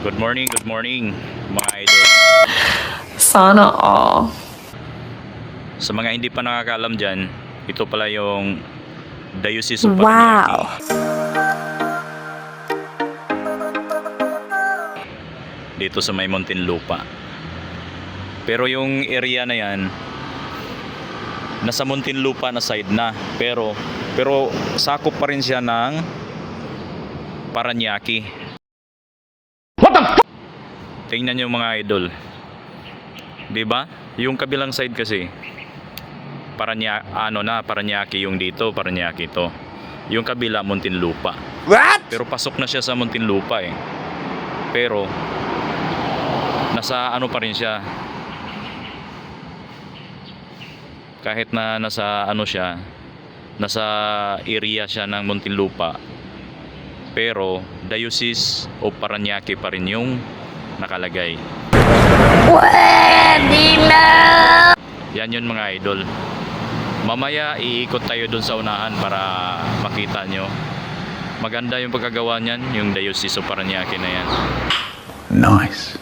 Good morning mga idol. Sana all. Sa mga hindi pa nakakaalam dyan, ito pala yung Diocese of Wow. Parañaque. Dito sa may Muntinlupa. Pero yung area na yan, nasa Muntinlupa na side na. Pero sakop pa rin siya ng Parañaque. Tingnan nyo mga idol. 'Di ba? Yung kabilang side kasi Parañaque yung dito, Parañaque ito. Yung kabila Muntinlupa. What? Pero pasok na siya sa Muntinlupa eh. Pero nasa ano pa rin siya. Kahit na nasa ano siya, nasa area siya ng Muntinlupa. Pero Diocese of Parañaque pa rin yung nakalagay. Pwede na! Yan yun mga idol. Mamaya iikot tayo dun sa unahan para makita nyo. Maganda yung pagkagawa niyan, yung Diocese of Parañaque na yan. Nice.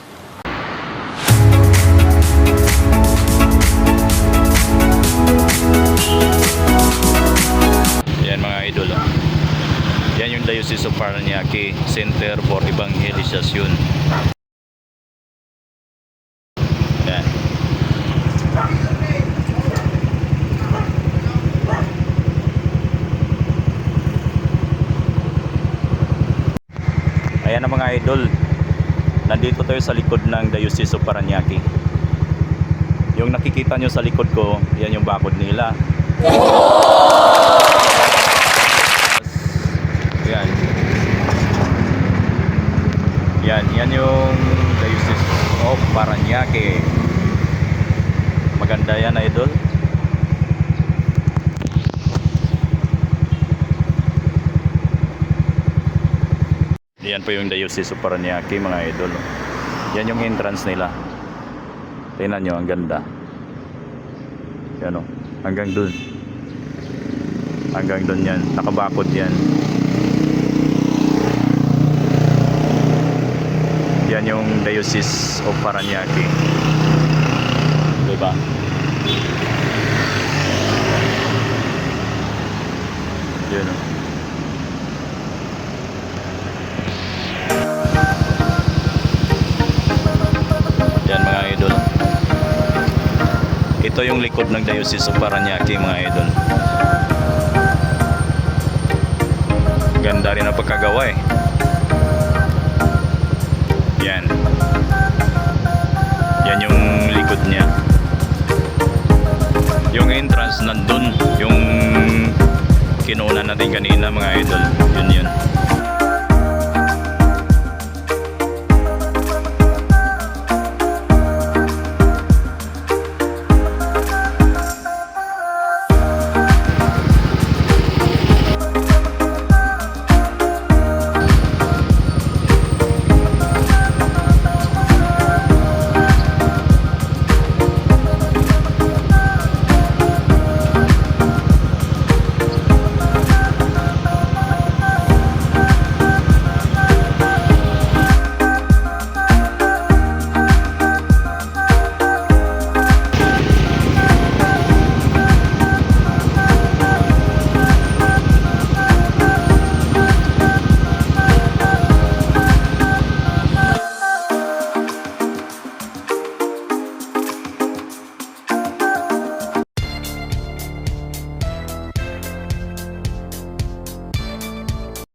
Yan mga idol. Yan yung Diocese of Parañaque, Center for Evangelization. Yan. Ayan na mga idol. Nandito tayo sa likod ng Diocese of Parañaque. Yung nakikita nyo sa likod ko, yan yung bakod nila. Yan. Yan yung Diocese of Parañaque. Maganda yan idol. Yan po yung Diocese of Parañaque mga idol. Yan yung entrance nila. Tingnan nyo, ang ganda. Yan o, hanggang dun. Hanggang dun yan, nakabakod yan. Yan yung Diocese of Parañaque. Diba? Yun o. Yan mga idol. Ito yung likod ng Diocese of Parañaque mga idol. Ganda rin ang pagkagawa eh. Yan. Yan yung likod niya. Yung entrance nandun. Yung kinunan natin kanina mga idol. Yun.